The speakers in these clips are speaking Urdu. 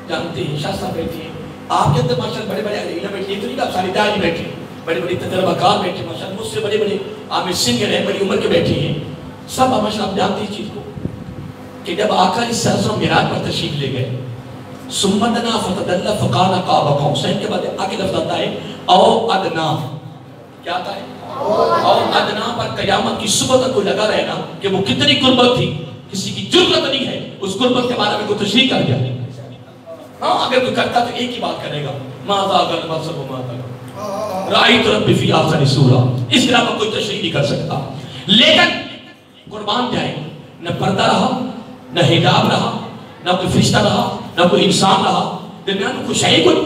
جانتے ہیں شاہ صاحب بیٹھے ہیں آپ کے اندر ماشاءاللہ بڑے بڑے علم بیٹھے ہیں، تو نہیں کہ آپ ساری داری بیٹھے ہیں، بڑے بڑے تجربہ کار بیٹھے ہیں ماشاءاللہ، مجھ سے بڑے بڑے عامر سنگر ہیں، بڑی عمر کے بیٹھے ہیں سب ماشاءاللہ. آپ جانتے ہیں چیز کو کہ جب آقا اس سرزم معراج پر تشریف لے گئے سمتنا فتدلّ فقال قاب قوسین کے بعد آگے لفظ آتا ہے او ادنا. کیا آتا ہے؟ او ادنا. پر قیامت کی صبح تک کوئی لگا رہے نا کہ وہ کتنی قربت تھی، کسی کی جرأت نہیں ہے اس قربت کے بارے میں کوئی تشریح کر جائے. ہاں اگر کوئی کرتا تو ایک ہی بات کرے گا ما ذاق البصر وما طغى رأيت ربي في أحسن صورة. اس طرح کا کوئی تشریح نہیں کر سکتا. لیکن قربان جائے نہ پردہ رہا نہ حجاب رہا نہ کوئی فرشتہ رہا نہ کوئی انسان رہا، درمیان میں کوئی شے کوئی،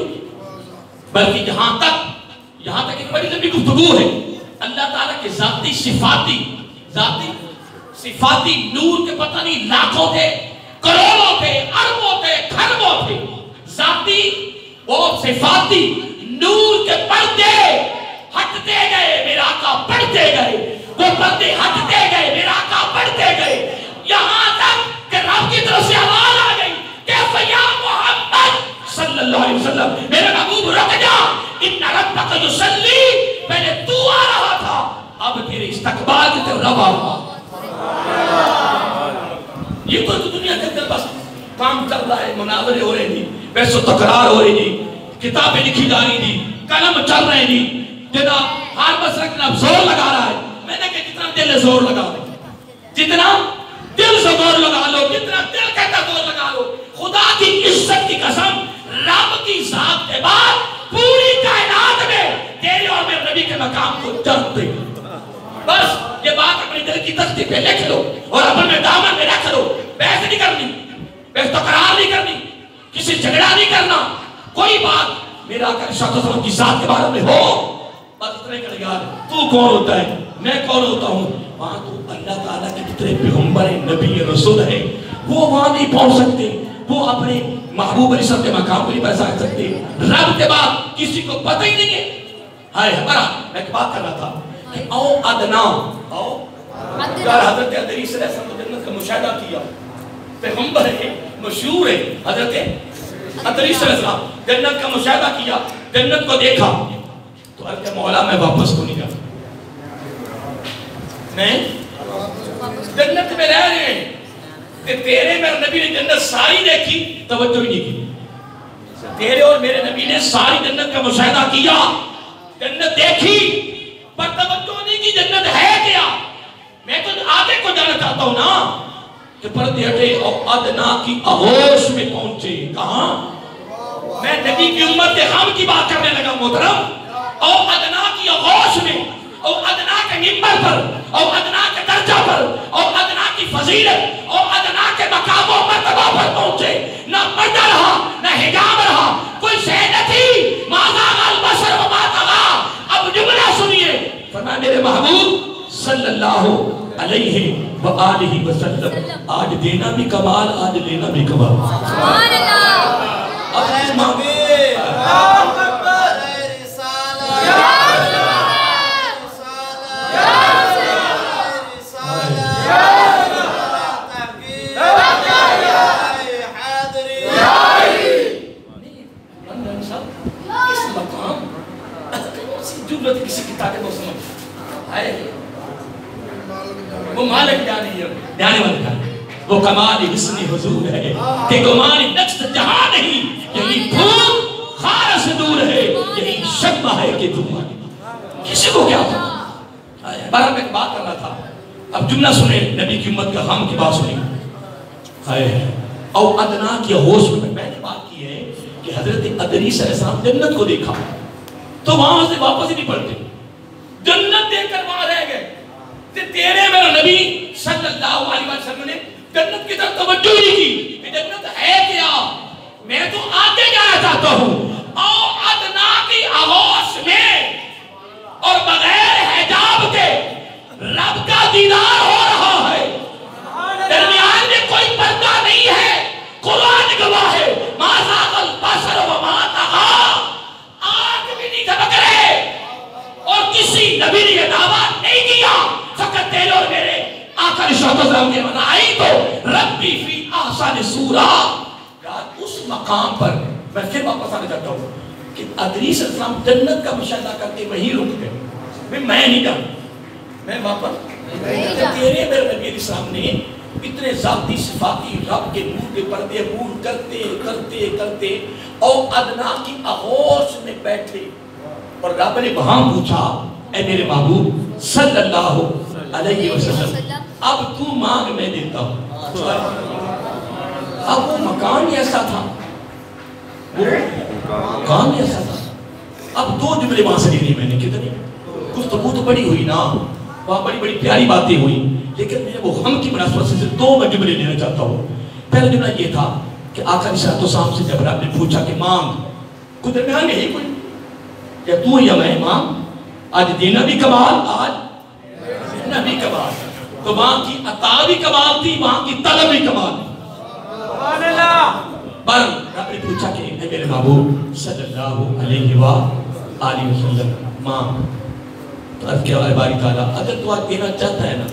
بلکہ یہاں تک ایک بڑی لمبی گفتگو ہے اللہ تعالیٰ کے ذاتی صفاتی نور کے پتہ نہیں لاکھوں تھے، کروڑوں تھے، اربوں تھے، کھربوں تھے. ذاتی اور صفاتی نور کے پردے ہٹتے گئے، میرا آقا بڑھتے گئے، وہ پردے ہٹتے گئے، میرا آقا بڑھتے گئے، یہاں تک کہ رب کی طرف سے آواز آ گئی کہ یا محمد صلی اللہ علیہ وسلم میرے محبوب رک جا، ان ربک یصلی. پہلے تو آ رہا تھا اب تیرے استقبال کی طرف رب آ رہا. یہ تو دنیا کے اندر بس کام چل رہا ہے، مناظرے ہو رہے تھی، بحث و تکرار ہو رہی تھی، کتابیں لکھی جا رہی تھی، قلم چل رہے تھی. جناب ہر مسئلہ جناب زور لگا رہا ہے. میں نے کہا جتنا دل زور لگا لو، جتنا دل سے زور لگا لو، جتنا دل کہتا زور لگا لو. خدا کی عزت کی قسم رب کی ذات کے بعد پوری کائنات میں تیرے اور میرے نبی کے مقام کو جانتے. بس یہ بات اپنی دل کی تختی پہ لکھ لو اور اپنے دامن میں رکھ لو. بحث نہیں کرنی، بحث تکرار نہیں کرنی، کسی جھگڑا نہیں کرنا. کوئی بات میرا آقا ارشاد والسلام کی ذات کے بارے میں ہو بس اتنے کر یار تو کون ہوتا ہے میں کون ہوتا ہوں. وہاں تو اللہ تعالیٰ کے کتنے پیغمبر نبی رسول ہیں وہ وہاں نہیں پہنچ سکتے، وہ اپنے محبوب علیہ السلام کے مقام کو نہیں پہنچا سکتے. رب کے بعد کسی کو پتہ ہی نہیں ہے. ہائے ہمارا میں ایک بات کر رہا تھا کہ او ادنا یار حضرت ادریس علیہ السلام نے جنت کا مشاہدہ کیا، پیغمبر ہے مشہور ہے حضرت ادریس علیہ السلام جنت کا مشاہدہ کیا، جنت کو دیکھا تو کہ مولا میں واپس کو نہیں جاتا، میں جنت میں رہ رہے ہیں کہ تیرے میرے نبی نے جنت ساری دیکھی توجہ ہی نہیں کی. تیرے اور میرے نبی نے ساری جنت کا مشاہدہ کیا، جنت دیکھی پر توجہ نہیں کی جنت ہے کیا. میں تو آگے کو جانا چاہتا ہوں نا کہ پردے ہٹے اور ادنا کی آغوش میں پہنچے. کہاں؟ میں نبی کی امت کے غم کی بات کرنے لگا محترم. اور ادنا کی آغوش میں، اور ادنا کے ممبر پر، اور ادنا کے درجہ پر، اور ادنا کی فضیلت، اور ادنا کے مقام و مرتبہ پر پہنچے. نہ پردہ رہا نہ حجاب رہا، کوئی شے نہ تھی. ما ذاق البصر وما طغى. اب جملہ سنیے، فرمایا میرے محبوب صلی اللہ علیہ وآلہ وسلم آج دینا بھی کمال، آج لینا بھی کمال. سبحان اللہ. اب محبوب کسی کی طاقت کو سمجھ آئے وہ مالک جانی ہے، جانے والا جانی. وہ کمال حسن حضور ہے کہ گمان نقص جہاں نہیں، یہی پھول خار سے دور ہے، یہی شبہ ہے کہ تم کسی کو کیا تھا. بارہ میں ایک بات کرنا تھا. اب جملہ سنیں، نبی کی امت کا غم کی بات سنیں. او ادنا کی ہوش میں نے بات کی ہے کہ حضرت ادریس علیہ السلام جنت کو دیکھا تو وہاں سے واپس ہی نہیں پڑتے، جنت دیکھ کر وہاں رہ گئے. تیرے میرے نبی صلی اللہ علیہ وسلم نے جنت کی طرف توجہ نہیں کی کہ جنت ہے کیا. میں تو آگے جانا چاہتا ہوں. او ادنا کی آغوش میں اور بغیر حجاب کے رب کا دیدار ہو رہا ہے. درمیان میں کوئی پردہ نہیں ہے. قرآن گواہ ہے ما ذاق البصر وما طغى. آنکھ بھی نہیں جھپک رہے اور کسی نبی نے یہ دعویٰ نہیں کیا. فقط تیرے اور میرے آقا علیہ السلام کے منائی تو ربی فی احسن صورہ. اس مقام پر میں پھر واپس آنا چاہتا ہوں کہ ادریس علیہ السلام جنت کا مشاہدہ کرتے وہیں رک گئے. میں نہیں جانا, میں واپس تیرے میرے نبی علیہ السلام نے اتنے ذاتی صفاتی رب کے نور کے پردے عبور کرتے کرتے کرتے اور ادنا کی آغوش میں بیٹھے, اور رب نے وہاں پوچھا اے میرے محبوب صلی اللہ علیہ وسلم اب تو مانگ میں دیتا ہوں. اب وہ مکان ایسا تھا, وہ مکان ایسا تھا. اب دو جملے وہاں سے لیے میں نے, کتنی گفتگو تو بڑی ہوئی نا, وہاں بڑی بڑی پیاری باتیں ہوئی, لیکن میں وہ غم کی مناسبت سے صرف دو جملے لینا چاہتا ہوں. پہلا جملہ یہ تھا کہ آقا علیہ السلام سے جب رب نے پوچھا کہ مانگ, کوئی درمیان میں ہے کوئی, یا تو یا میں مانگ, آج دینا بھی کمال, آج دینا بھی کمال. تو وہاں کی عطا بھی کمال تھی, وہاں کی طلب بھی کمال تھی. پر رب نے پوچھا کہ اے میرے محبوب صلی اللہ علیہ وآلہ وسلم مانگ. تو عرض کیا ہے باری تعالیٰ, اگر تو آج دینا چاہتا ہے نا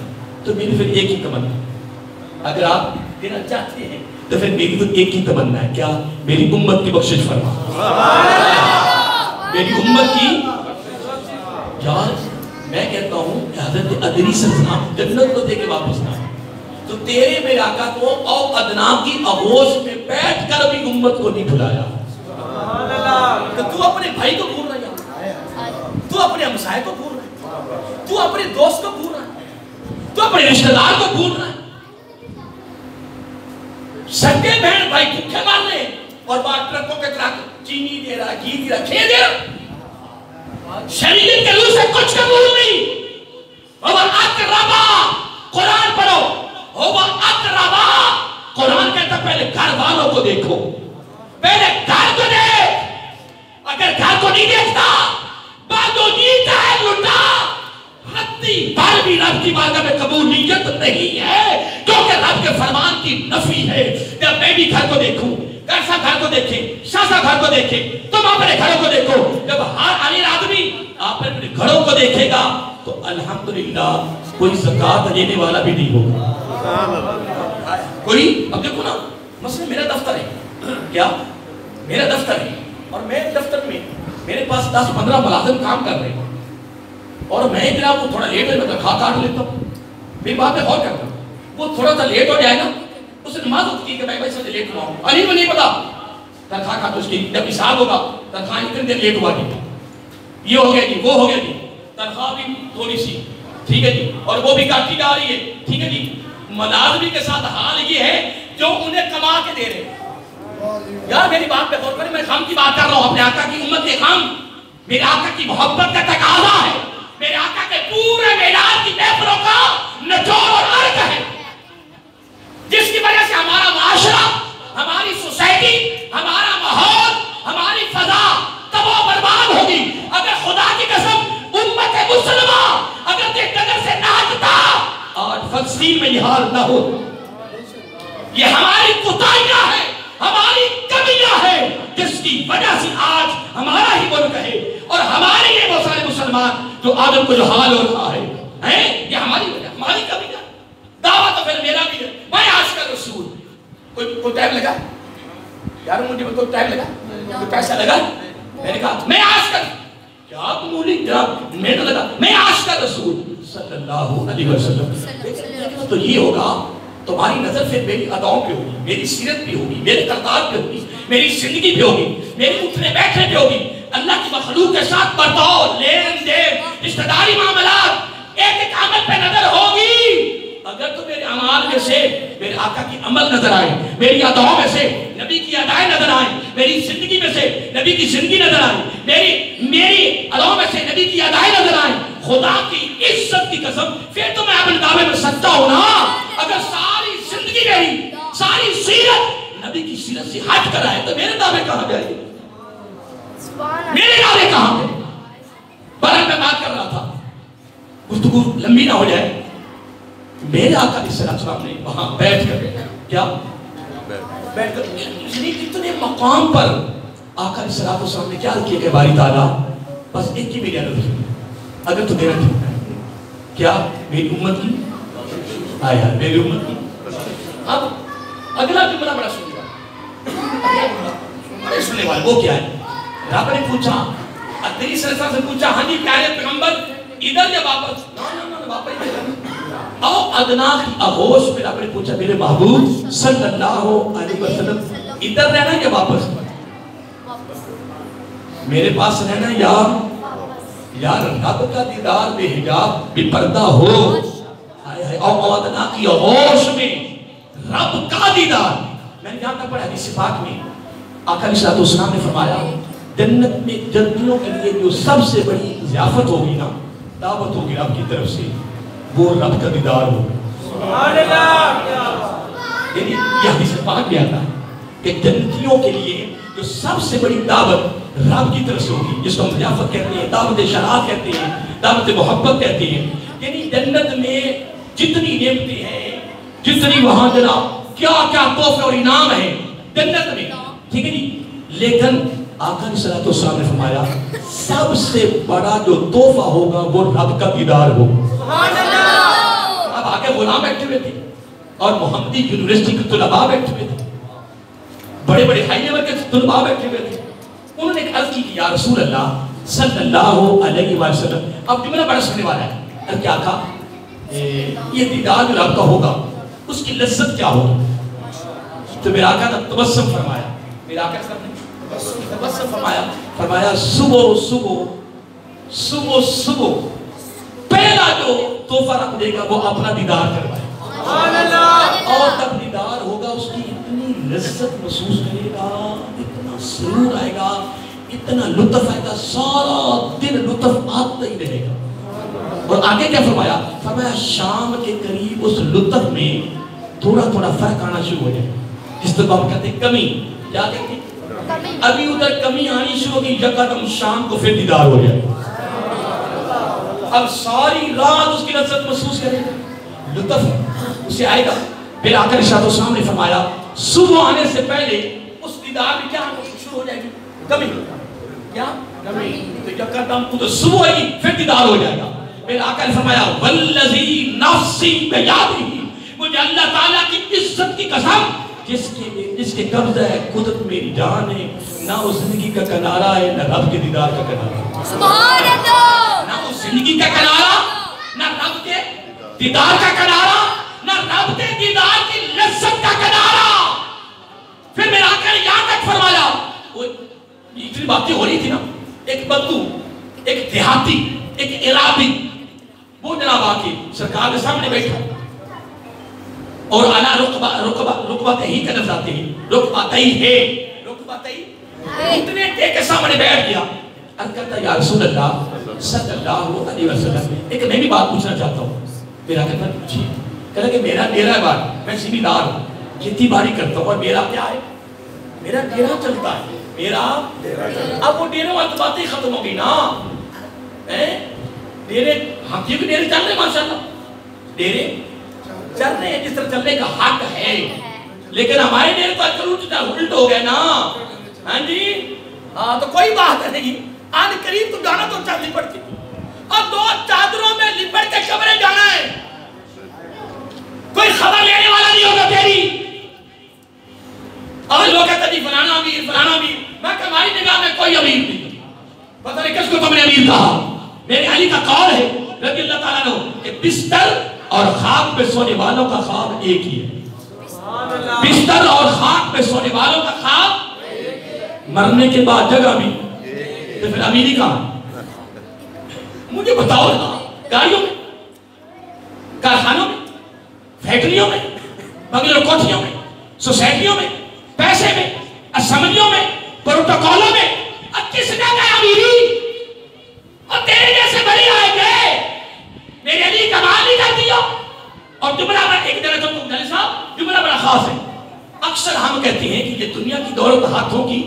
تو میری پھر ایک ہی تمنا, اگر آپ دینا چاہتے ہیں تو پھر میری تو ایک ہی تمنا ہے, کیا؟ میری امت کی بخشش فرما, میری امت کی. یار میں کہتا ہوں کہ حضرت ادریس علیہ السلام جنت کو دے کے واپس نہ, تو تیرے میرے آقا کو او ادنا کی آغوش میں بیٹھ کر بھی امت کو نہیں بھلایا. تو اپنے بھائی کو بھول رہا ہے, تو اپنے ہمسائے کو بھول رہا ہے, تو اپنے دوست کو بھول رہا ہے, تو اپنے رشتہ دار کو بھول رہا ہے. سگے بہن بھائی بھوکے مار رہے اور بعد ٹرکوں کے ٹرک چینی دے رہا, گھی دے رہا, کھے دے رہا. شریعت کے روح سے کچھ قبول نہیں. اور اقربا قرآن پڑھو, ہوگا اقربا. قرآن کہتا پہلے گھر والوں کو دیکھو, پہلے گھر کو دیکھ. اگر گھر کو نہیں دیکھتا بادو نیتا ہے لٹا, ہتی بار بھی رب کی بارگاہ میں قبولیت نہیں ہے, کیونکہ رب کے فرمان کی نفی ہے. جب میں بھی گھر کو دیکھوں, گرسا گھر کو دیکھے, شاسا گھر کو دیکھے, تم اپنے گھروں کو دیکھو. جب ہر امیر آدمی آپ اپنے گھروں کو دیکھے گا تو الحمدللہ کوئی زکاة دینے والا بھی نہیں ہوگا. کوئی, اب دیکھو نا, مثلا میرا دفتر ہے, کیا میرا دفتر ہے, اور میں دفتر میں میرے پاس 10-15 ملازم کام کر رہے ہیں, اور میں جناب وہ تھوڑا لیٹ ہے, میں تنخواہ کاٹ لیتا ہوں. میری بات میں غور کرتا ہوں, وہ تھوڑا سا لیٹ ہو جائے نا, اسے نماز ہوتی ہے کہ میں بھائی سے لیٹ ہوا ہوں, علی کو نہیں پتا تنخواہ کاٹ, اس کی جب حساب ہوگا تنخواہ اتنے دیر لیٹ ہوا نہیں, یہ ہو گیا جی, وہ ہو گیا جی, تنخواہ بھی تھوڑی سی, ٹھیک ہے جی, اور وہ بھی کاٹی جا رہی ہے, ٹھیک ہے جی. ملازمی کے ساتھ حال یہ ہے جو انہیں کما کے دے رہے ہیں. یار میری بات پہ غور کریں, میں غم کی بات کر رہا ہوں, اپنے آقا کی امت کے غم, میرے آقا کی محبت کا تقاضا ہے, میرے آقا کے پورے میلاد کی محفلوں کا نچوڑ اور عرق ہے, جس کی وجہ سے ہمارا معاشرہ, ہماری سوسائٹی, ہمارا ماحول, ہماری فضا تباہ و برباد ہوگی. اگر خدا کی قسم امت مسلمہ اگر دیکھ نظر سے ناچتا آج فلسطین میں یہ حال نہ ہو. یہ ہماری کوتاہیاں ہے, ہماری کمیاں ہے, جس کی وجہ سے آج ہمارا ہی ملک ہے, اور ہمارے یہ وہ سارے مسلمان جو آدم کو جو حال ہو رہا ہے, یہ ہماری وجہ, ہماری کمیاں. دعویٰ تو پھر میرا بھی ہے, میں عاشق رسول. کوئی ٹائم لگا یار, مجھے کوئی ٹائم لگا, کوئی پیسہ لگا, میں نے کہا میں عاشق, کیا قبولی جناب, میں نے لگا میں عاشق رسول صلی اللہ علیہ وسلم. تو یہ ہوگا, تمہاری نظر پھر میری اداؤں پہ ہوگی, میری سیرت پہ ہوگی, میرے کردار پہ ہوگی, میری زندگی پہ ہوگی, میرے اٹھنے بیٹھنے پہ ہوگی, اللہ کی مخلوق کے ساتھ برتاؤ, لین دین, رشتہ داری, معاملات, ایک ایک عمل پہ نظر ہوگی. اگر تو میرے اعمال میں سے میرے آقا کی عمل نظر آئے, میری اداؤں میں سے نبی کی ادائیں نظر آئیں, میری زندگی میں سے نبی کی زندگی نظر آئے, میری اداؤں میں سے نبی کی ادائیں نظر آئیں, خدا کی عزت کی قسم پھر تو میں اپنے دعوے میں سچا ہوں نا. اگر ساری زندگی میری, ساری سیرت نبی کی سیرت سے ہٹ کر آئے تو میرے دعوے کہاں جائے, میرے دعوے کہاں گئے. برحال میں بات کر رہا تھا, گفتگو لمبی نہ ہو جائے. میرے آقا علیہ السلام نے وہاں بیٹھ کر, کیا بیٹھ کر, اتنے مقام پر آقا علیہ السلام نے کیا کیا کہ باری تعالیٰ بس ایک ہی میری عرض ہے, اگر تو دینا چاہتا ہے, کیا میری امت کی, آیا میری امت کی. اب اگلا جملہ بڑا سن گا, بڑے سننے والے وہ کیا ہے؟ رب نے پوچھا ادری صلی اللہ علیہ وسلم سے پوچھا ہاں جی پیارے پیغمبر ادھر یا واپس؟ نا واپس ادھر او ادنا کی آغوش میں رب نے پوچھا میرے محبوب صلی اللہ علیہ وسلم ادھر رہنا یا واپس؟ میرے پاس رہنا یا رب کا دیدار بے حجاب بے پردہ ہو او ادنا کی آغوش میں رب کا دیدار. میں نے یہاں تک پڑھا حدیث پاک میں آقا علیہ السلام نے فرمایا جنت میں جنتیوں کے لیے جو سب سے بڑی ضیافت ہوگی نا دعوت ہوگی رب کی طرف سے وہ رب کا دیدار ہوگا. سبحان اللہ. یعنی یہ حدیث پاک میں آتا ہے کہ جنتیوں کے لیے جو سب سے بڑی دعوت رب کی طرف سے ہوگی جس کو ہم ضیافت کہتے ہیں دعوت شراب کہتے ہیں دعوت محبت کہتے ہیں. یعنی جنت میں جتنی نعمتیں ہیں جتنی وہاں جناب کیا کیا تحفے اور انعام ہیں جنت میں ٹھیک ہے جی. لیکن آقا علیہ السلام نے فرمایا سب سے بڑا جو تحفہ ہوگا وہ رب کا دیدار ہوگا. اب آگے غلام بیٹھے ہوئے تھے اور محمدی یونیورسٹی کے طلباء بیٹھے ہوئے تھے بڑے بڑے ہائی لیول کے طلباء بیٹھے ہوئے تھے. انہوں نے ایک عرض کی یا رسول اللہ صلی اللہ علیہ وسلم. اب جملہ بڑا سننے والا ہے کیا کہا یہ دیدار جو رب کا ہوگا اس کی لذت کیا ہوگی؟ تو میرا آقا نے تبسم فرمایا میرا آقا نے تبسم فرمایا صبح پہلا جو تحفہ رب دے گا وہ اپنا دیدار کروائے اور تب دیدار ہوگا اس کی اتنی لذت محسوس کرے گا اتنا سرور آئے گا اتنا لطف آئے گا سارا دن لطف آتا ہی رہے گا. اور آگے کیا فرمایا شام کے قریب اس لطف میں تھوڑا تھوڑا فرق آنا شروع ہو جائے جس طرح ہم کہتے ہیں کمی کیا کہتے ہیں ابھی ادھر کمی آنی شروع ہوگی یکدم شام کو پھر دیدار ہو جائے اب ساری رات اس کی لذت محسوس کرے گا لطف اسے آئے گا. پھر آقا علیہ السلام نے فرمایا صبح آنے سے پہلے اس دیدار میں کیا شروع ہو جائے گی کمی کیا کمی تو یکدم ادھر صبح آئے گی پھر دیدار ہو جائے گا. پھر آقا نے فرمایا والذی نفسی بیادہ مجھے اللہ تعالیٰ کی عزت کی قسم جس کے قبضہ ہے قدرت میری جان ہے نہ اس زندگی کا کنارہ ہے نہ رب کے دیدار کا کنارہ. سبحان اللہ. نہ اس زندگی کا کنارہ نہ رب کے دیدار کا کنارہ نہ رب کے دیدار کی لذت کا کنارہ. پھر میرا آقا نے یہاں تک فرمایا اتنی باتیں ہو رہی تھی نا ایک بدو ایک دیہاتی ایک عرابی وہ جناب آکے سرکار کے سامنے بیٹھا اور انا رکبتہی کا لفظ آتے ہیں رکبتہی اتنے کے سامنے بیٹھ گیا. اب کہتا یا رسول اللہ صلی اللہ علیہ وسلم ایک میں بھی بات پوچھنا چاہتا ہوں. میرا کہتا پوچھئے کہتا کہ میرا ڈیرہ بار میں سیمی دار ہوں کھیتی باڑی کرتا ہوں اور میرا کیا ہے میرا ڈیرہ چلتا ہے میرا اب وہ ڈیرے والی باتیں ختم ہو گئی نا ڈیرے ہم کیونکہ ڈیرے چل رہے ہیں ماشاءاللہ ڈیرے چل رہے ہیں جس طرح چلنے کا حق ہے لیکن ہمارے ڈیرے تو الٹ ہو گئے نا ہاں جی تو کوئی بات نہیں آج قریب تو جانا تو چاہتی پڑتی اور 2 چادروں میں لپٹ کے قبریں جانا ہے کوئی خبر لینے والا نہیں ہوگا تیری. اور لوگ کہتے ہیں فلانا امیر میں کہ ہماری نگاہ میں کوئی امیر نہیں پتہ نہیں کس کو تم نے امیر کہا. میرے علی کا قول ہے رضی اللہ تعالیٰ عنہ کہ بستر اور خاک پہ سونے والوں کا خواب ایک ہی ہے. بستر اور خاک پہ سونے والوں کا خواب مرنے کے بعد جگہ بھی تو پھر امیری کہاں. مجھے بتاؤ نا گاڑیوں میں کارخانوں میں فیکٹریوں میں بنگلوں کوٹھیوں میں سوسائٹیوں میں پیسے میں اسمبلیوں میں پروٹوکولوں میں اب کس جگہ امیری اور تیرے جیسے بڑی آئے گئے میرے علی کمال نہیں کر دیا. اور جملہ بڑا ایک جگہ جو تم جلے صاحب جملہ بڑا خاص ہے. اکثر ہم کہتے ہیں کہ یہ دنیا کی دولت ہاتھوں کی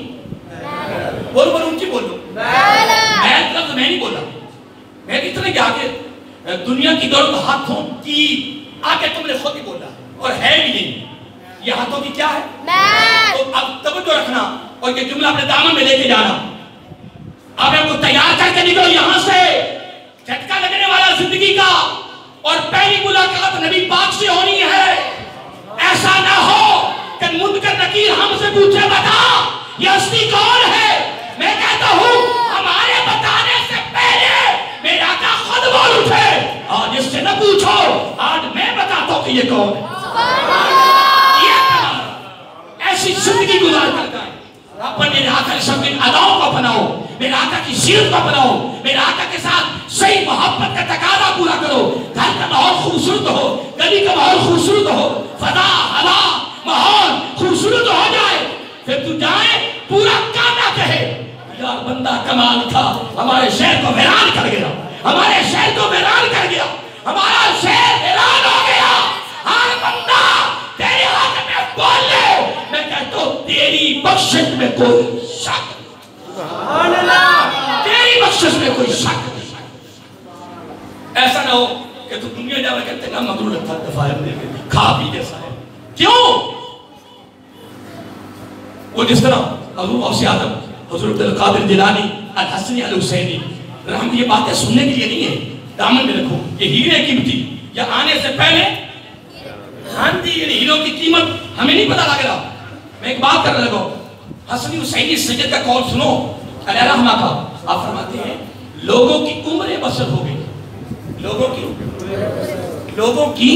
بولو ان کی بولو میں لفظ میں نہیں بولا میں اتنے کہ آگے دنیا کی دولت ہاتھوں کی آگے تم نے خود ہی بولا اور ہے بھی نہیں. یہ ہاتھوں کی کیا ہے تو اب توجہ رکھنا اور یہ جملہ اپنے دامن میں لے کے جانا. اب ہم کو تیار کر کے نکلو یہاں سے جھٹکا لگنے والا زندگی کا اور پہلی ملاقات نبی پاک سے ہونی ہے. ایسا نہ ہو کہ منکر نہ فقیر ہم سے پوچھے بتا یہ ہستی کون ہے، میں کہتا ہوں ہمارے بتانے سے پہلے میرے آقا خود بول اٹھے، آج اس سے نہ پوچھو، آج میں بتاتا ہوں کہ یہ کون ہے۔ یہ کمال ایسی زندگی گزار کرتا ہے۔ اپنے میرے آقا کی سب اداؤں کو اپناؤ، میرے آقا کی سیرت کو اپناؤ، میرے آقا کے ساتھ صحیح محبت کا تقاضا پورا کرو۔ گھر کا ماحول خوبصورت ہو، گلی کا ماحول خوبصورت ہو، فضا ہوا ماحول خوبصورت ہو جائے، پھر تو جائے پورا کانا کہے یار بندہ کمال تھا، ہمارے شہر کو ویران کر گیا، ہمارے شہر کو ویران کر گیا، ہمارا شہر ویران ہو گیا۔ ہر بندہ تیرے حق میں بول لے، میں کہتا ہوں تیری بخشش میں کوئی شک نہیں، تیری بخشش میں کوئی شک نہیں۔ ایسا نہ ہو کہ تو دنیا جاوے کہتے نا مغرور تھا دفاعر دے کے کھا پی جیسا ہے، کیوں؟ وہ جس طرح حضور غوث اعظم حضور عبدالقادر جیلانی الحسنی الحسینی رحم یہ باتیں سننے کے لیے نہیں ہے، دامن میں رکھو، یہ ہیرے قیمتی یا آنے سے پہلے ہاں جی یہ ہیروں کی قیمت ہمیں نہیں پتہ لگ رہا۔ میں ایک بات کرنے لگا، حسنی حسینی سید کا قول سنو علیہ رحمہ کا، آپ فرماتے ہیں لوگوں کی عمریں بسر ہو گئی، لوگوں کی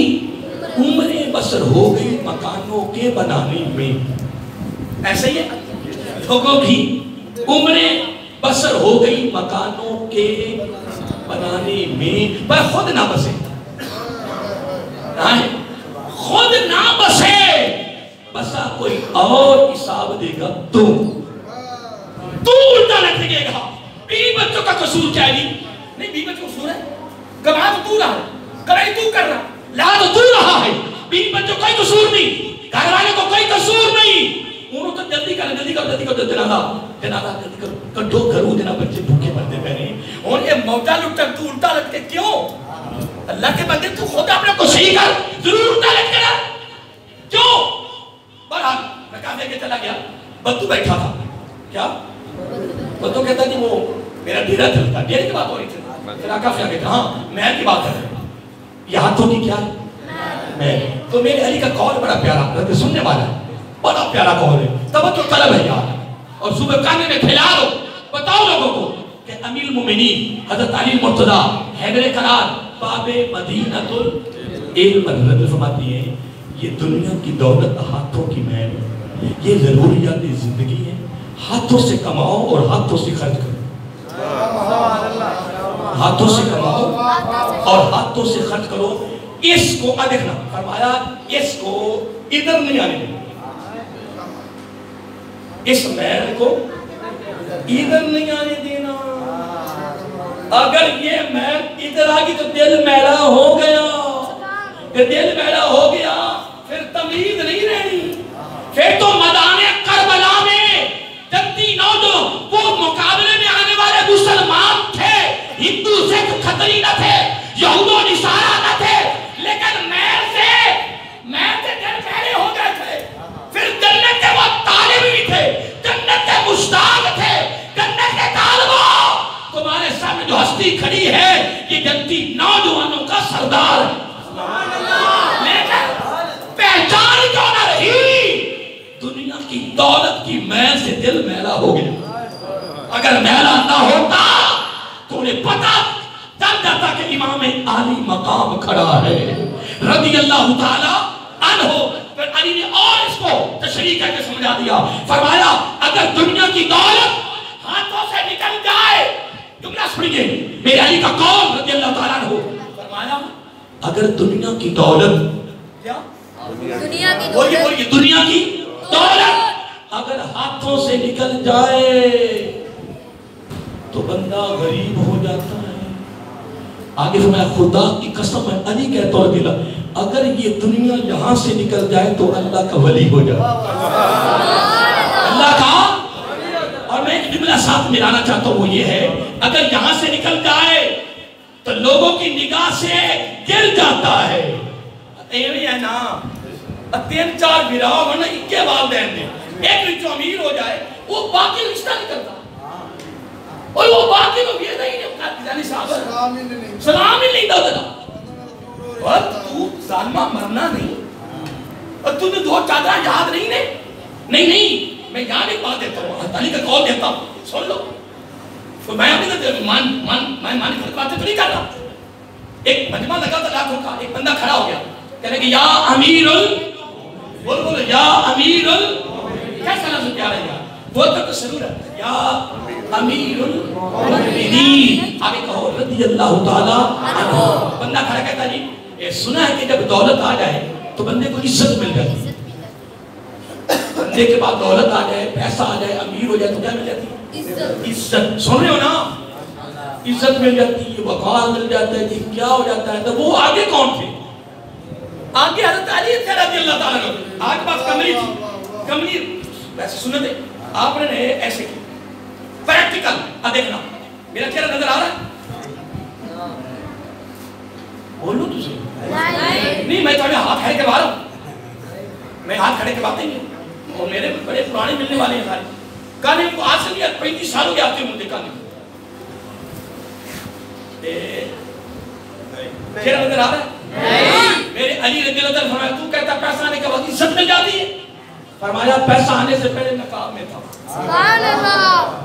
عمریں بسر ہو گئی مکانوں کے بنانے میں، ایسا ہی ہے، لوگوں کی عمریں بسر ہو گئی مکانوں کے بنانے میں، پر خود نہ بسے، خود نہ بسے، بسا کوئی اور حساب دے گا تو الٹا لٹکے گا۔ بیوی بچوں کا قصور کیا ہے؟ نہیں بیوی بچوں کا قصور ہے، کما تو رہا ہے، کرائی تو کر رہا، لا تو رہا ہے، بیوی بچوں کوئی قصور نہیں، گھر والے کو کوئی قصور نہیں، انہوں تو جلدی کریں، جلدی کرو، جنازہ جلدی کرو، کٹھو گھروں دینا بچے بھوکے مردے پہنے، اور یہ موٹا لٹا تو الٹا لٹکے کیوں؟ اللہ کے بندے تو خود اپنے کو صحیح کر، ضرور الٹا لٹکے رہا، کیوں؟ بہرحال میں کافی کے چلا گیا، بدو بیٹھا تھا، کیا؟ بدو کہتا کہ وہ میرا ڈیرہ چلتا، ڈیرے کی بات ہو رہی تھی، پھر کافی آگے تھا، ہاں محل کی بات ہے، یہ ہاتھوں کی کیا ہے؟ محل، تو میرے علی کا قول بڑا پیارا، سننے والا ہے، بڑا پیارا قول ہے، توجہ طلب ہے یار، اور صبح کانے میں کھلا دو، بتاؤ لوگوں کو کہ امیر المومنین حضرت علی مرتضیٰ حیدر قرار باب مدینہ العلم حضرت فرماتی ہے یہ دنیا کی دولت ہاتھوں کی محل ہے، یہ ضروریات زندگی ہے، ہاتھوں سے کماؤ اور ہاتھوں سے خرچ کرو، ہاتھوں سے کماؤ اور ہاتھوں سے خرچ کرو، اس کو دیکھنا فرمایا اس کو ادھر نہیں آنے دینا، اس محل کو ادھر نہیں آنے دینا، اگر یہ محل ادھر آگی تو دل میلا ہو گیا، کہ دل میلا ہو گیا پھر تمیز نہیں رہنی، پھر تو میدان کربلا میں جنتی نوجوان وہ مقابلے میں آنے والے مسلمان تھے، ہندو سکھ کھتری نہ تھے، یہود و نصارہ نہ تھے، لیکن محل سے دل میلے ہو گئے تھے، پھر جنت کے وہ طالب بھی تھے، جنت کے مشتاق تھے، جنت کے طالبوں، تمہارے سامنے جو ہستی کھڑی ہے یہ جنتی نوجوانوں کا سردار ہے، لیکن پہچان کیوں نہ رہی؟ دنیا کی دولت کی میل سے دل میلا ہو گیا، اگر میلا نہ ہوتا تو انہیں پتا چل جاتا کہ امام عالی مقام کھڑا ہے رضی اللہ تعالی عنہ۔ پھر علی نے اور اس کو تشریح کر کے سمجھا دیا، فرمایا اگر دنیا کی دولت ہاتھوں سے نکل جائے، جملہ سنیے میرے علی کا قول رضی اللہ تعالیٰ عنہ، فرمایا اگر دنیا کی دولت کیا؟ دنیا کی دولت اگر ہاتھوں سے نکل جائے تو بندہ غریب ہو جاتا ہے۔ آگے فرمایا خدا کی قسم ہے علی کہتا ہوں رضی اللہ، اگر یہ دنیا یہاں سے نکل جائے تو اللہ کا ولی ہو جائے، اللہ کا۔ اور میں ایک جملہ ساتھ ملانا چاہتا ہوں وہ یہ ہے اگر یہاں سے نکل جائے تو لوگوں کی نگاہ سے گر جاتا ہے، ایویں ہے نا، تین چار گراؤ ورنہ اکے والدین دیں، ایک بھی جو امیر ہو جائے وہ باقی رشتہ نہیں کرتا، اور وہ باقی کو یہ نہیں نہیں سلام ہی نہیں دیتا، اور تو ظالمہ مرنا نہیں، اور تو نے دو چادرہ یاد نہیں نے، نہیں نہیں میں یہاں ایک بات دیتا ہوں، حضرت علی کا قول دیتا ہوں، سن لو. تو میں اپنی مان کی باتیں تو نہیں کر رہا. ایک مجمع لگا تھا لاکھوں کا، ایک بندہ کھڑا ہو گیا کہنے کہ یا امیر بولو یا امیر کیسا لفظ پیارا ہے یار، بولتا تو ضرور ہے یا امیر المؤمنین، آگے کہو رضی اللہ تعالیٰ عنہ. بندہ کھڑا کہتا جی یہ سنا ہے کہ جب دولت آ جائے تو بندے کو عزت مل جاتی ہے. بندے کے بعد دولت آ جائے، پیسہ آ جائے، امیر ہو جائے تو کیا مل جاتی ہے؟ عزت. سن رہے ہو نا؟ عزت مل جاتی ہے، وقار مل جاتا ہے، کیا ہو جاتا ہے. تو وہ آگے کون تھے؟ آگے حضرت علی تھے رضی اللہ تعالیٰ عنہ. آگے بات کملی تھی. کملی ویسے سنتے آپ نے ایسے کی پریکٹیکل. دیکھنا میرا چہرہ نظر آ رہا ہے؟ بولو تجھے نہیں، میں تمہیں ہاتھ کھڑے کروا رہا ہوں. میں ہاتھ کھڑے کرواتے ہیں اور میرے بڑے پرانے ملنے والے ہیں سارے. کہنے کو آج سے 35 سال ہو گیا آتے مجھے کہنے. چہرہ نظر آ رہا ہے؟ میرے علی رضی اللہ عنہ فرمایا تو کہتا پیسہ آنے کے بعد عزت مل جاتی ہے. فرمایا پیسہ آنے سے پہلے نقاب میں تھا. سبحان اللہ.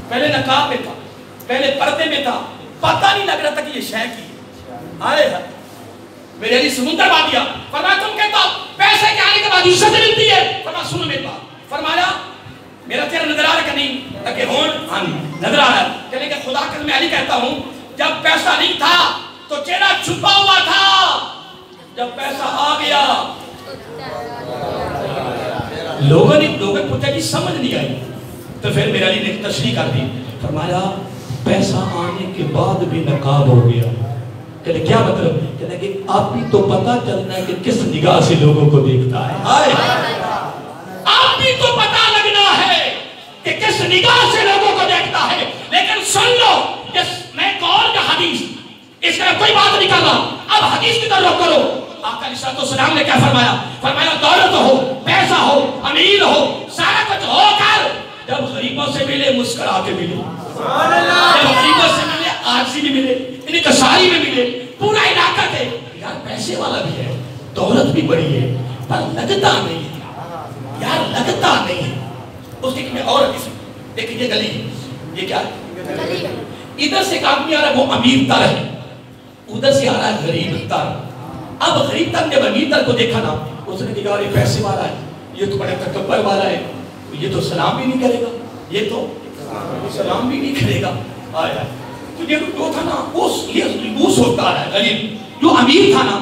پہلے نقاب میں تھا، پہلے پردے میں تھا، پتہ نہیں لگ رہا تھا کہ یہ شے کی آئے ہے. میرے علی سمندر بات دیا. فرمایا تم کہتا پیسے کے آنے کے بعد عزت ملتی ہے. فرمایا سنو میری بات. فرمایا میرا چہرہ نظر آ رہا کہ نہیں؟ تاکہ ہون ہاں نظر آ رہا ہے. کہنے کہ خدا کے میں علی کہتا ہوں جب پیسہ نہیں تھا تو چہرہ چھپا ہوا تھا، جب پیسہ آ گیا لوگوں نے پوچھا کہ سمجھ نہیں آئی. تو پھر میرے علی نے تشریح کر دی. فرمایا پیسہ آنے کے بعد بھی نقاب ہو گیا. کہنے کیا مطلب؟ کہنے کہ آپ بھی تو پتہ چلنا ہے کہ کس نگاہ سے لوگوں کو دیکھتا ہے. آپ بھی تو پتہ لگنا ہے کہ کس نگاہ سے لوگوں کو دیکھتا ہے. لیکن سن لو میں قول کا حدیث اس کا کوئی بات نہیں کر رہا. اب حدیث کی طرف کرو. آقا علیہ السلام نے کیا فرمایا؟ فرمایا دولت ہو، پیسہ ہو، امیر ہو، سارا کچھ ہو کر جب غریبوں سے ملے مسکرا کے ملے. جب غریبوں سے ملے آجزی بھی ملے، انکساری میں ملے. پورا علاقہ تھے یار پیسے والا بھی ہے، دولت بھی بڑی ہے، پر لگتا نہیں ہے یار، لگتا نہیں ہے. اس کی اور حدیث دیکھیں یہ گلی ہے، یہ کیا ہے؟ ادھر سے ایک آدمی آ رہا ہے وہ امیر تر ہے، ادھر سے آ رہا ہے غریب تر. اب غریب تر جب امیر تر کو دیکھا نا اس نے کہا یہ پیسے والا ہے، یہ تو بڑے تکبر والا ہے، یہ تو سلام بھی نہیں کرے گا، یہ تو سلام بھی نہیں کرے گا. آیا تو یہ جو تھا نا وہ سوچتا رہا ہے غریب. جو امیر تھا نا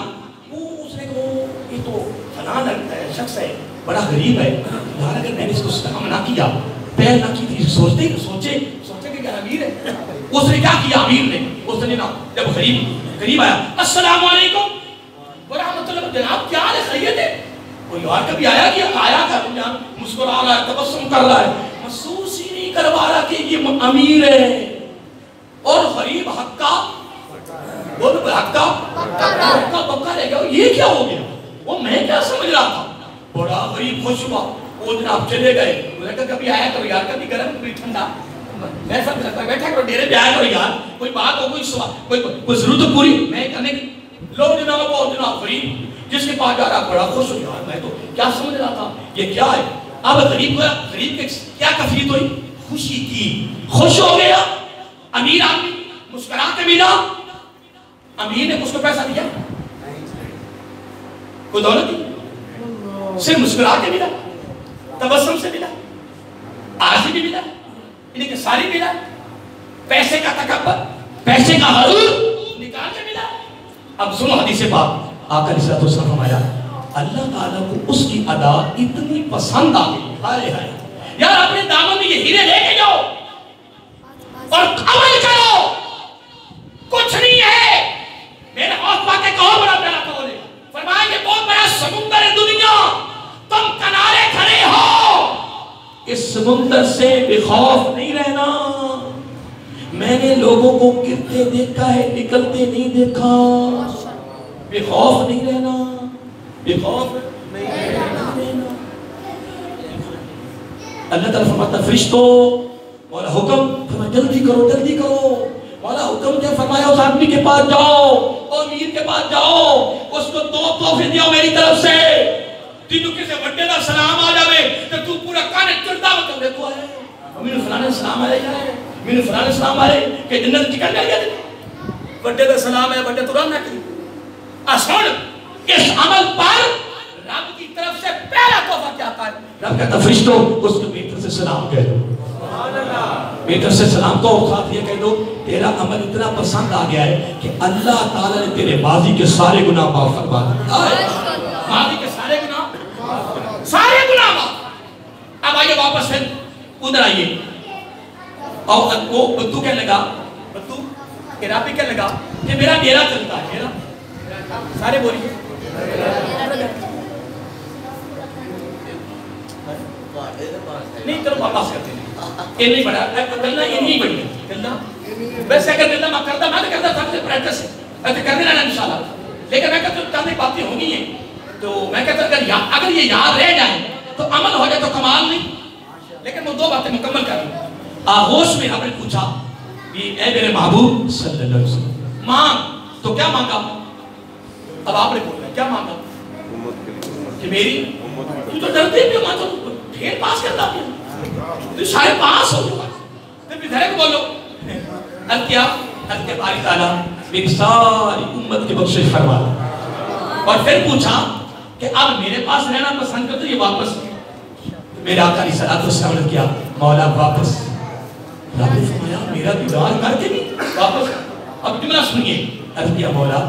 وہ اس نے کہا یہ تو فلاں لگتا ہے شخص ہے بڑا غریب ہے یار، اگر میں نے اس کو سلام نہ کیا پیر نہ کی تھی سوچے کہ کیا امیر ہے. اس نے کیا کیا امیر نے؟ اس نے نا جب غریب آیا السلام علیکم ورحمۃ اللہ، جناب کیا حال ہے، خیریت ہے؟ وہ یار کبھی آیا کر مسکرا رہا ہے، تبسم کر رہا ہے، محسوس ہی نہیں کروا رہا کہ یہ امیر ہے. اور غریب حقا پکا رہ گیا. یہ کیا ہو گیا؟ وہ میں کیا سمجھ رہا تھا. بڑا غریب خوش ہوا. وہ جناب چلے گئے. انہوں نے کہا کبھی آیا کرو یار، کبھی گرم کبھی ٹھنڈا، میں سب لگتا ہے بیٹھا کرو ڈیرے پہ آیا کرو یار، کوئی بات ہو کوئی ضرورت پوری میں کرنے کی. لوگ جناب وہ جناب غریب جس کے پاس جا رہا بڑا خوش ہو یار، میں تو کیا سمجھ رہا تھا یہ کیا ہے. اب غریب کے کیا کفیت ہوئی؟ خوشی کی. خوش ہو گیا. امیر آدمی مسکرا کے ملا. امیر نے اس کو پیسہ دیا، کوئی دولت دی، صرف مسکرا کے ملا، تبسم سے ملا، آجزی بھی ملا، انکساری ملا، پیسے کا تکبر، پیسے کا غرور نکال کے ملا. اب سنو حدیث پاک. آقا علیہ السلام فرمایا اللہ تعالیٰ کو اس کی ادا اتنی پسند آ گئی. ہائے ہائے یار اپنے دامن میں یہ ہیرے لے کے جاؤ اور عمل کرو. کچھ نہیں ہے. میرے حوض پاک ایک اور بڑا پیارا قول ہے. فرمایا کہ بہت بڑا سمندر ہے دنیا، تم کنارے کھڑے ہو، اس سمندر سے بے خوف نہیں رہنا. میں نے لوگوں کو گرتے دیکھا ہے، نکلتے نہیں دیکھا. بے خوف نہیں رہنا، بے خوف نہیں رہنا. اللہ تعالیٰ فرماتا فرشتوں مولا حکم فرمایا جلدی کرو جلدی کرو. مولا حکم دے فرمایا اس آدمی کے پاس جاؤ، امیر کے پاس جاؤ، اس کو 2 تحفے دیو میری طرف سے. تینوں کسے وڈے دا سلام آ جاوے تو تو پورا کانے چڑھتا ہوتا ہے تو آئے میں نے فلانے سلام آئے جائے میں نے فلانے سلام آئے کہ جنت چکن جائے جائے وڈے دا سلام ہے وڈے تو رہنا کری آسان اس عمل پر رب کی طرف سے پہلا توفہ کیا آتا ہے رب کہتا فرشتوں اس کے بیٹر سے سلام کہہ دو بیٹر سے سلام تو ساتھ یہ کہہ دو تیرا عمل اتنا پسند آ گیا ہے کہ اللہ تعالیٰ نے تیرے ماضی کے سارے گناہ معاف فرما دیا ماضی کے سارے گناہ معاف اب آئیے واپس پھر ادھر آئیے اور وہ بدو کہنے لگا بدو رابی کہنے لگا کہ میرا ڈیرا چلتا ہے میرا سارے بولیے نہیں چلو واپس کرتے ہیں یہ نہیں بڑھا گلنا یہ نہیں بڑھی گلنا ویسے اگر گلنا میں کرتا میں تو کرتا تھا پریکٹس ہے میں تو کرنے رہنا انشاءاللہ لیکن میں کہتا ہوں چاہتے باتیں ہونی ہیں تو میں کہتا ہوں اگر یہ یاد رہ جائیں تو عمل ہو جائے تو کمال نہیں لیکن وہ دو باتیں مکمل کر لوں آغوش میں ہم نے پوچھا اے میرے محبوب صلی اللہ علیہ وسلم مانگ تو کیا مانگا اب آپ نے بولا کیا مانگا کہ میری تو ڈرتے بھی مانگا ڈھیر پاس کرتا ہے تو سارے پاس ہو جائے تو بھی دھرے کو بولو حل کیا باری تعالیٰ میری ساری امت کے بخشش فرما اور پھر پوچھا کہ اب میرے پاس رہنا پسند کرتے یہ واپس میرے آقا علیہ السلام نے کیا مولا واپس رب نے فرمایا میرا دیدار کر کے نہیں واپس اب جملہ سنیے عرض کیا مولا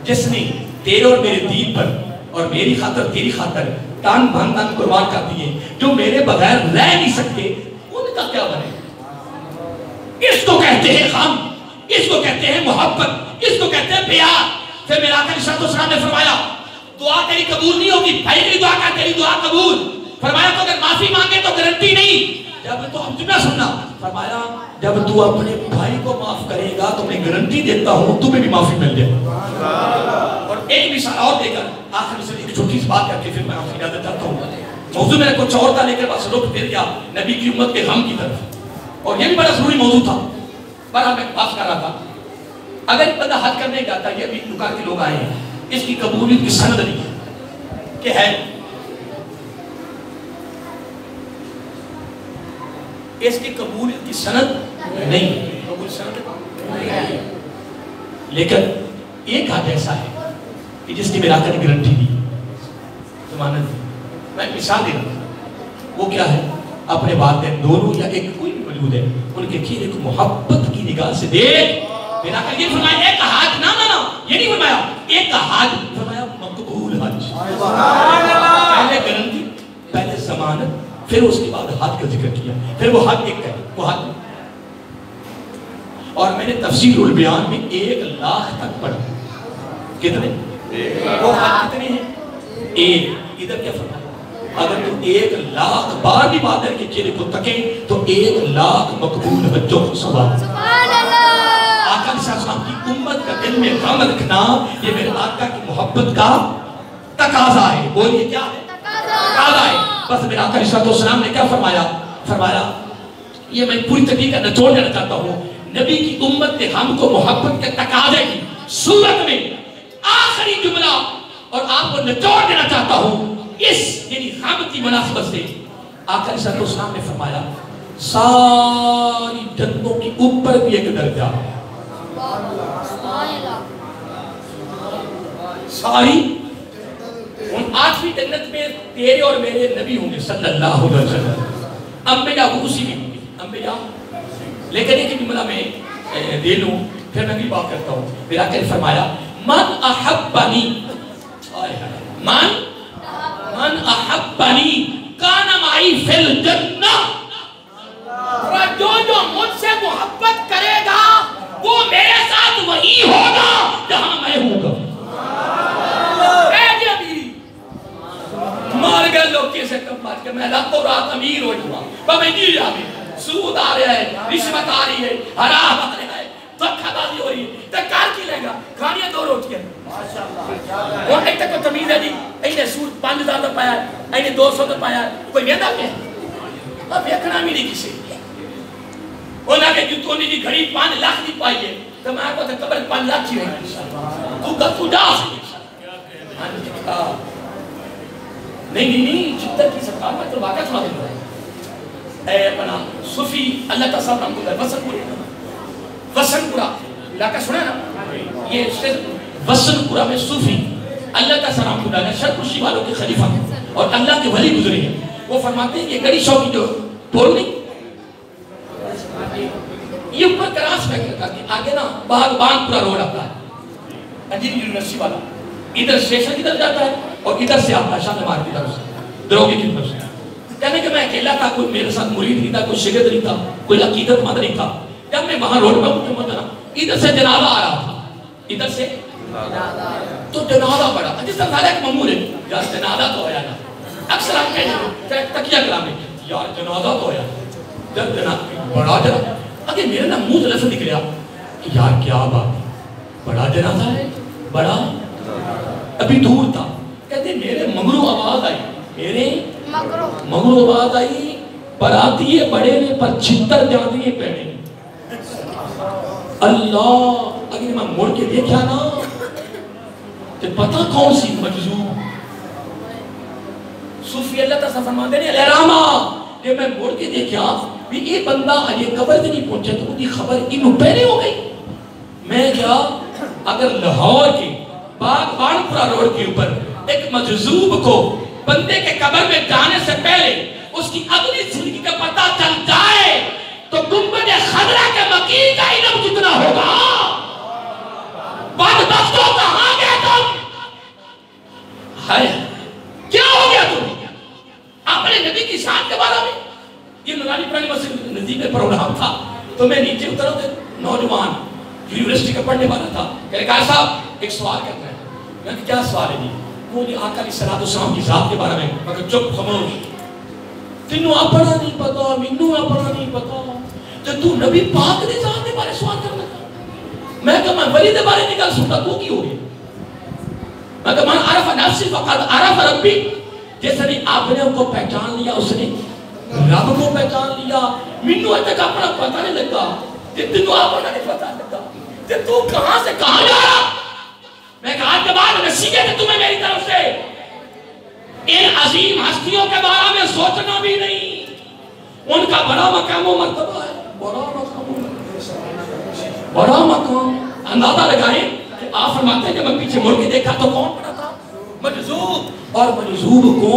جس نے تیرے اور میرے دین پر اور میری خاطر تیری خاطر تان بھان تان قربان کر دیے جو میرے بغیر رہ نہیں سکتے ان کا کیا بنے اس کو کہتے ہیں غم اس کو کہتے ہیں محبت اس کو کہتے ہیں پیار پھر میرا آقا علیہ السلام نے فرمایا دعا تیری قبول نہیں ہوگی بھائی میری دعا کا تیری دعا قبول فرمایا تو اگر معافی مانگے تو گارنٹی نہیں جب تو ہم جملہ سننا فرمایا جب تو اپنے بھائی کو معاف کرے گا تو میں گارنٹی دیتا ہوں تمہیں بھی معافی مل جائے اور ایک مثال اور دے کر آخر سے ایک چھوٹی سی بات کر کے پھر میں آپ کی اجازت چاہتا ہوں موضوع میں نے کچھ اور تھا لیکن بس رخ پھر گیا نبی کی امت کے غم کی طرف اور یہ بھی بڑا ضروری موضوع تھا پر میں بات کر رہا تھا اگر بندہ حج کرنے جاتا یہ بھی دکان کے لوگ آئے ہیں اس کی قبولیت کی سند نہیں ہے کہ ہے اس کی قبولیت کی سند نہیں لیکن ایک حج ایسا ہے کہ جس کی میرا نے گارنٹی دی ضمانت دی میں مثال دے رہا ہوں وہ کیا ہے اپنے والدین دونوں یا ایک کوئی بھی موجود ہے ان کے چہرے کو محبت کی نگاہ سے دیکھ میرا کہ یہ فرمایا ایک حج نہ یہ نہیں فرمایا ایک حج فرمایا مقبول حج پہلے گارنٹی پہلے ضمانت پھر اس کے بعد حج کا ذکر کیا پھر وہ حج ایک ہے وہ حج اور میں نے تفسیر البیان میں 1,00,000 تک پڑھا کتنے وہ حج کتنے ہیں ایک ادھر کیا فرمایا اگر تو 1,00,000 بار بھی بادر کے چہرے کو تکیں تو 1,00,000 مقبول حجوں کو سوال سبحان اللہ آقا علیہ السلام کی امت کا دل میں غم رکھنا یہ میرے آقا کی محبت کا تقاضا ہے بولیے کیا ہے تقاضا ہے بس میرے آقا علیہ السلام نے کیا فرمایا یہ میں پوری تقریر کا نچوڑ دینا چاہتا ہوں نبی کی امت کے غم کو محبت کے تقاضے کی صورت میں آخری جملہ اور آپ کو نچوڑ دینا چاہتا ہوں اس یعنی غم کی مناسبت سے آقا علیہ السلام نے فرمایا ساری جنتوں کی اوپر بھی ایک درجہ ساری ان 8ویں جنت میں تیرے اور میرے نبی ہوں گے صلی اللہ علیہ وسلم انبیاء وہ اسی بھی ہوں گے انبیاء لیکن ایک جملہ میں دے لوں پھر میں بھی بات کرتا ہوں میرا کہ فرمایا من احبنی من احبنی کان معی فی الجنہ جو مجھ سے محبت کرے گا وہ میرے ساتھ وہی ہوگا جہاں میں ہوں گا مار گئے لوگ کیسے کم بات کہ میں رات و رات امیر ہو جوا میں نہیں جاوی سود آ رہا ہے رشوت آ رہی ہے حرام آ رہا ہے دھوکہ بازی ہو رہی ہے تکار کی لے گا کھانیاں 2 روٹیاں اور ایک تک کو تمیز ہے جی اینے سود 5,000 تو پایا ہے اینے 200 تو پایا ہے کوئی ویدہ کیا اب یکنا بھی نہیں کسی اونا کہ جو تو نے جی گھڑی 5 لاکھ نہیں پائی ہے تو میں آتا تھا قبر 5 لاکھ ہی رہی تو جا نہیں جدت کی سرکار میں تو واقعہ سنا دوں گا. اے اپنا صوفی اللہ کا صاحب رحمۃ اللہ وسن پورا، وسن پورا علاقہ سنا ہے نا، یہ وسن پورا میں صوفی اللہ کا صاحب رحمۃ اللہ شرقی والوں کے خلیفہ اور اللہ کے ولی گزرے ہیں. وہ فرماتے ہیں کہ گڑی شوقی جو پول نہیں یہ اوپر کراس میں کر کے آگے نا باغبان پورا روڈ آتا ہے انجینئرنگ یونیورسٹی والا، ادھر اسٹیشن کی طرف جاتا ہے اور ادھر سے آتا ہے شاہ مار کی طرف سے دروگے کی طرف سے. کہنے کہ میں اکیلا تھا، کوئی میرے ساتھ مرید نہیں تھا، کوئی شگرد نہیں تھا، کوئی عقیدت مند نہیں تھا. جب میں وہاں روڈ پہ مجھے ادھر سے جنازہ آ رہا تھا، ادھر سے تو جنازہ پڑا جس طرح ایک معمول ہے یار جنازہ تو ہویا نا. اکثر ہم کہتے ہیں تکیہ کلام ہے یار جنازہ تو ہویا، جب جنازہ بڑا جنازہ اگر میرے نا منہ سے لفظ نکلیا کہ یار کیا بات بڑا جنازہ ہے، بڑا ابھی دور تھا. کہتے میرے مگرو آواز آئی، میرے مگرو آواز آئی براتی بڑے نے پر چھتر جاندی پہنے. اللہ اگر میں مڑ کے دیکھا نا تو پتہ کون سی مجذوب صوفی اللہ تعالیٰ فرماتے ہیں احراما کہ میں مڑ کے دیکھا بھی یہ بندہ یہ قبر سے نہیں پہنچا تو وہ خبر انہوں پہلے ہو گئی. میں کیا اگر لاہور کے باغبان پورا روڈ کے اوپر ایک مجذوب کو بندے کے قبر میں جانے سے پہلے اس کی اگلی زندگی کا پتہ چل جائے تو گنبد خضرا کے مکی کا علم کتنا ہوگا. بدبختو کہاں گئے تم؟ کیا ہو گیا تم؟ اپنے نبی کی شان کے بارے میں یہ نورانی پرانی مسجد نزدیک میں پروگرام تھا تو میں نیچے اترا تھا، نوجوان یونیورسٹی کا پڑھنے والا تھا. کہ کہا صاحب ایک سوال کرنا ہے. میں کہ کیا سوال ہے جی؟ وہ جی آقا علیہ السلام کی ذات کے بارے میں. میں کہ چپ خاموش، تینوں اپنا نہیں پتا مینوں اپنا نہیں پتا تے تو نبی پاک دی ذات کے بارے سوال کرنا. میں کہ میں ولی دے بارے نہیں گل سنتا تو کی ہو گئی. میں کہ من عرف نفسی فقط عرف ربی، جس نے اپنے کو پہچان لیا اس نے رب کو پہچان لیا. مینوں اج تک اپنا پتہ نہیں لگا تے تینوں اپنا نہیں پتا لگا تے تو کہاں سے کہاں جا رہا. میں کہا آج کے بعد نصیحت ہے تمہیں میری طرف سے ان عظیم ہستیوں کے بارے میں سوچنا بھی نہیں. ان کا بڑا مقام و مرتبہ ہے، بڑا مقام. اندازہ لگائیں کہ آپ فرماتے ہیں جب میں پیچھے مڑ کے دیکھا تو کون پڑا تھا؟ مجذوب. اور مجذوب کو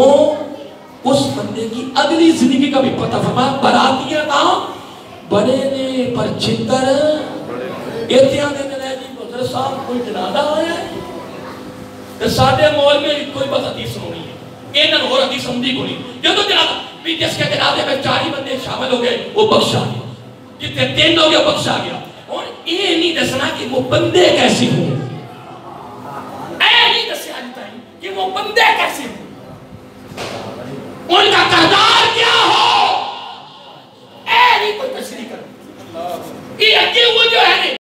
اس بندے کی اگلی زندگی کا بھی پتہ. فرمایا براتیاں تھا بڑے نے پر چھتر اتیاں دے نے جی گزر صاحب کوئی جنازہ آیا ہے تو ساڈے مول میں کوئی بس حدیث سنونی ہے انہاں اور حدیث سمجھی کو نہیں. جدو جنازہ بھی جس کے جنازے میں 4 بندے شامل ہو گئے وہ بخشا گیا، جتنے 3 ہو گئے بخشا گیا. اور یہ نہیں دسنا کہ وہ بندے کیسے ہوں، اے نہیں دسیا جاتا ہے کہ وہ بندے کیسے ہوں. ان کا کردار